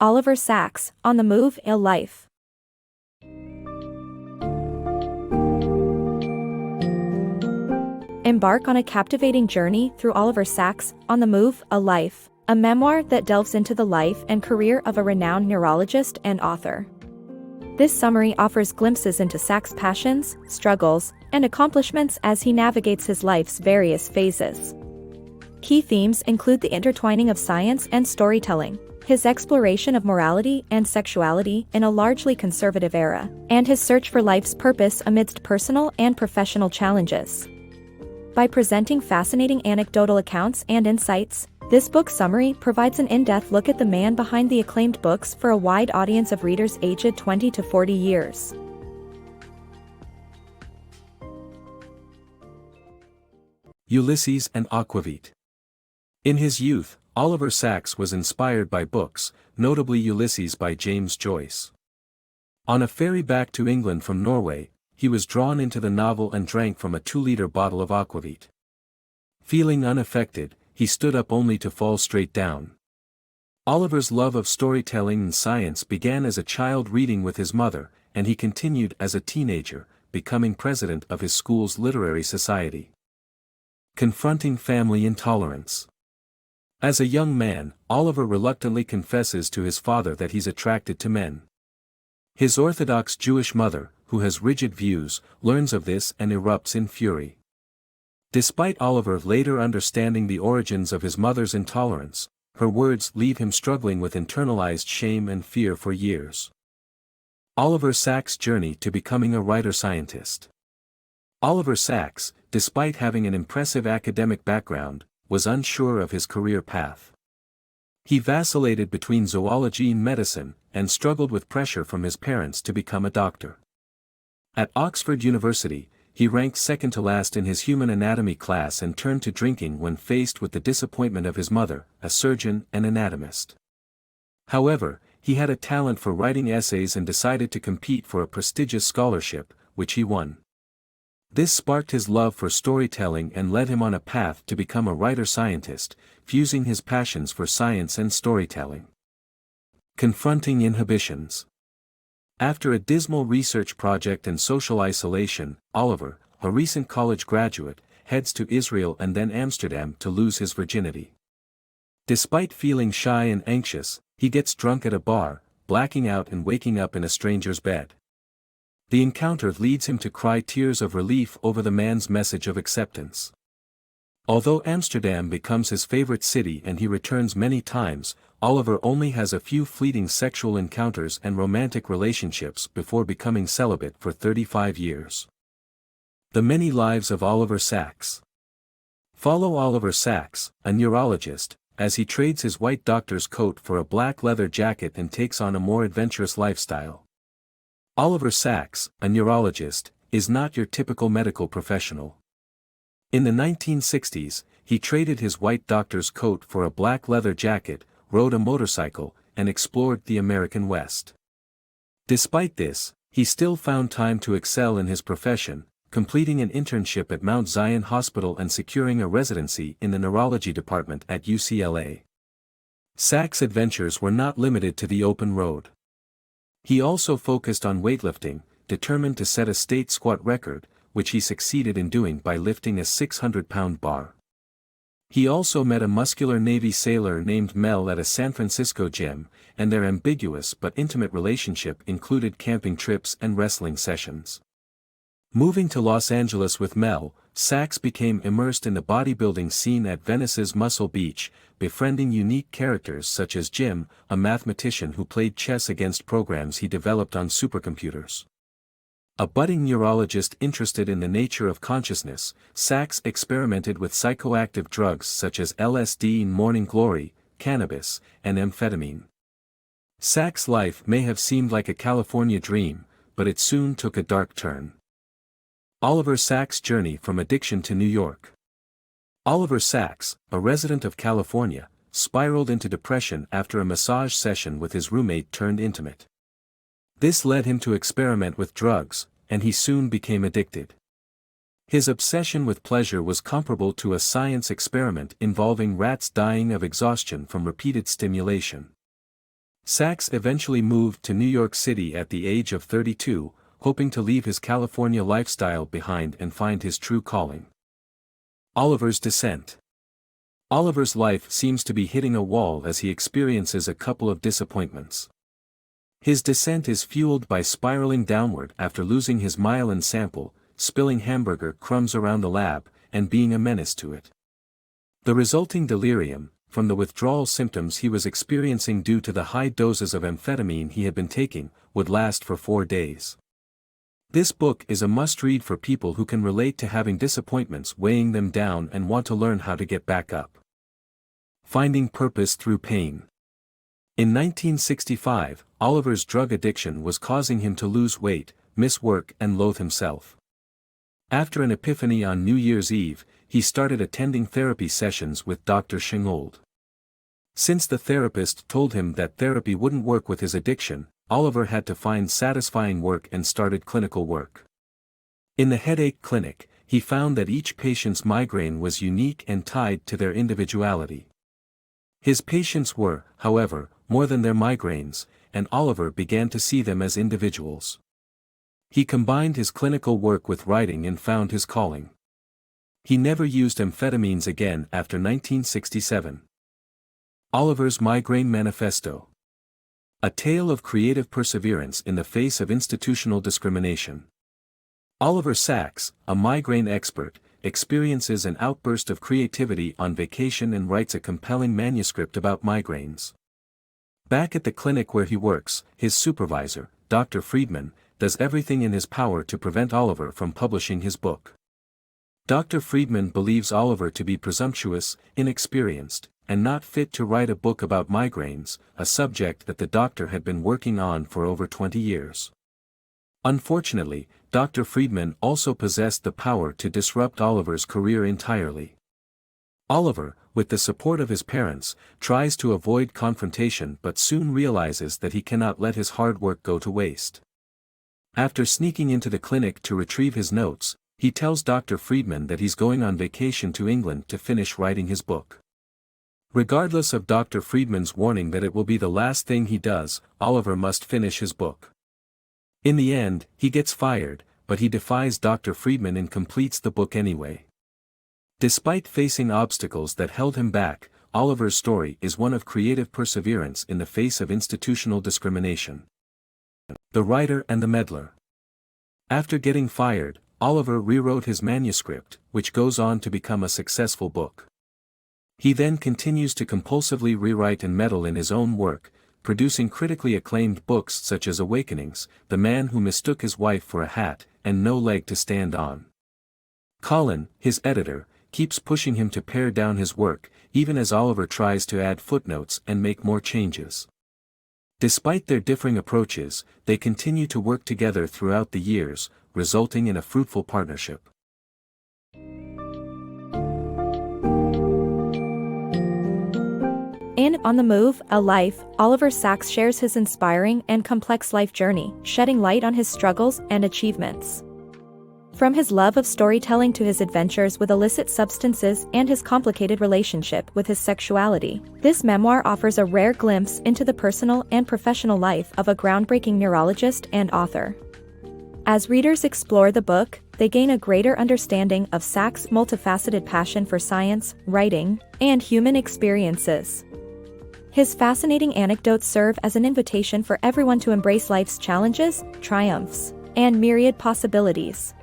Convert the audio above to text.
Oliver Sacks, On the Move, A Life. Embark on a captivating journey through Oliver Sacks' On the Move, A Life, a memoir that delves into the life and career of a renowned neurologist and author. This summary offers glimpses into Sacks' passions, struggles, and accomplishments as he navigates his life's various phases. Key themes include the intertwining of science and storytelling, his exploration of morality and sexuality in a largely conservative era, and his search for life's purpose amidst personal and professional challenges. By presenting fascinating anecdotal accounts and insights, this book summary provides an in-depth look at the man behind the acclaimed books for a wide audience of readers aged 20 to 40 years. Ulysses and Aquavit. In his youth, Oliver Sacks was inspired by books, notably Ulysses by James Joyce. On a ferry back to England from Norway, he was drawn into the novel and drank from a 2-liter bottle of aquavit. Feeling unaffected, he stood up only to fall straight down. Oliver's love of storytelling and science began as a child reading with his mother, and he continued as a teenager, becoming president of his school's literary society. Confronting family intolerance. As a young man, Oliver reluctantly confesses to his father that he's attracted to men. His Orthodox Jewish mother, who has rigid views, learns of this and erupts in fury. Despite Oliver later understanding the origins of his mother's intolerance, her words leave him struggling with internalized shame and fear for years. Oliver Sacks' journey to becoming a writer-scientist. Oliver Sacks, despite having an impressive academic background, was unsure of his career path. He vacillated between zoology and medicine, and struggled with pressure from his parents to become a doctor. At Oxford University, he ranked second to last in his human anatomy class and turned to drinking when faced with the disappointment of his mother, a surgeon and anatomist. However, he had a talent for writing essays and decided to compete for a prestigious scholarship, which he won. This sparked his love for storytelling and led him on a path to become a writer-scientist, fusing his passions for science and storytelling. Confronting Inhibitions. After a dismal research project and social isolation, Oliver, a recent college graduate, heads to Israel and then Amsterdam to lose his virginity. Despite feeling shy and anxious, he gets drunk at a bar, blacking out and waking up in a stranger's bed. The encounter leads him to cry tears of relief over the man's message of acceptance. Although Amsterdam becomes his favorite city and he returns many times, Oliver only has a few fleeting sexual encounters and romantic relationships before becoming celibate for 35 years. The Many Lives of Oliver Sacks. Follow Oliver Sacks, a neurologist, as he trades his white doctor's coat for a black leather jacket and takes on a more adventurous lifestyle. Oliver Sacks, a neurologist, is not your typical medical professional. In the 1960s, he traded his white doctor's coat for a black leather jacket, rode a motorcycle, and explored the American West. Despite this, he still found time to excel in his profession, completing an internship at Mount Zion Hospital and securing a residency in the neurology department at UCLA. Sacks' adventures were not limited to the open road. He also focused on weightlifting, determined to set a state squat record, which he succeeded in doing by lifting a 600-pound bar. He also met a muscular Navy sailor named Mel at a San Francisco gym, and their ambiguous but intimate relationship included camping trips and wrestling sessions. Moving to Los Angeles with Mel, Sacks became immersed in the bodybuilding scene at Venice's Muscle Beach, befriending unique characters such as Jim, a mathematician who played chess against programs he developed on supercomputers. A budding neurologist interested in the nature of consciousness, Sacks experimented with psychoactive drugs such as LSD and morning glory, cannabis, and amphetamine. Sacks' life may have seemed like a California dream, but it soon took a dark turn. Oliver Sacks' journey from addiction to New York. Oliver Sacks, a resident of California, spiraled into depression after a massage session with his roommate turned intimate. This led him to experiment with drugs, and he soon became addicted. His obsession with pleasure was comparable to a science experiment involving rats dying of exhaustion from repeated stimulation. Sachs eventually moved to New York City at the age of 32, hoping to leave his California lifestyle behind and find his true calling. Oliver's descent. Oliver's life seems to be hitting a wall as he experiences a couple of disappointments. His descent is fueled by spiraling downward after losing his myelin sample, spilling hamburger crumbs around the lab, and being a menace to it. The resulting delirium, from the withdrawal symptoms he was experiencing due to the high doses of amphetamine he had been taking, would last for 4 days. This book is a must-read for people who can relate to having disappointments weighing them down and want to learn how to get back up. Finding purpose through pain. In 1965, Oliver's drug addiction was causing him to lose weight, miss work and loathe himself. After an epiphany on New Year's Eve, he started attending therapy sessions with Dr. Schingold. Since the therapist told him that therapy wouldn't work with his addiction, Oliver had to find satisfying work and started clinical work. In the headache clinic, he found that each patient's migraine was unique and tied to their individuality. His patients were, however, more than their migraines, and Oliver began to see them as individuals. He combined his clinical work with writing and found his calling. He never used amphetamines again after 1967. Oliver's Migraine Manifesto. A tale of creative perseverance in the face of institutional discrimination. Oliver Sacks, a migraine expert, experiences an outburst of creativity on vacation and writes a compelling manuscript about migraines. Back at the clinic where he works, his supervisor, Dr. Friedman, does everything in his power to prevent Oliver from publishing his book. Dr. Friedman believes Oliver to be presumptuous, inexperienced, and not fit to write a book about migraines, a subject that the doctor had been working on for over 20 years. Unfortunately, Dr. Friedman also possessed the power to disrupt Oliver's career entirely. Oliver, with the support of his parents, tries to avoid confrontation but soon realizes that he cannot let his hard work go to waste. After sneaking into the clinic to retrieve his notes, he tells Dr. Friedman that he's going on vacation to England to finish writing his book. Regardless of Dr. Friedman's warning that it will be the last thing he does, Oliver must finish his book. In the end, he gets fired, but he defies Dr. Friedman and completes the book anyway. Despite facing obstacles that held him back, Oliver's story is one of creative perseverance in the face of institutional discrimination. The Writer and the Meddler. After getting fired, Oliver rewrote his manuscript, which goes on to become a successful book. He then continues to compulsively rewrite and meddle in his own work, producing critically acclaimed books such as Awakenings, The Man Who Mistook His Wife for a Hat, and No Leg to Stand On. Colin, his editor, keeps pushing him to pare down his work, even as Oliver tries to add footnotes and make more changes. Despite their differing approaches, they continue to work together throughout the years, resulting in a fruitful partnership. In On the Move, A Life, Oliver Sacks shares his inspiring and complex life journey, shedding light on his struggles and achievements. From his love of storytelling to his adventures with illicit substances and his complicated relationship with his sexuality, this memoir offers a rare glimpse into the personal and professional life of a groundbreaking neurologist and author. As readers explore the book, they gain a greater understanding of Sacks' multifaceted passion for science, writing, and human experiences. His fascinating anecdotes serve as an invitation for everyone to embrace life's challenges, triumphs, and myriad possibilities.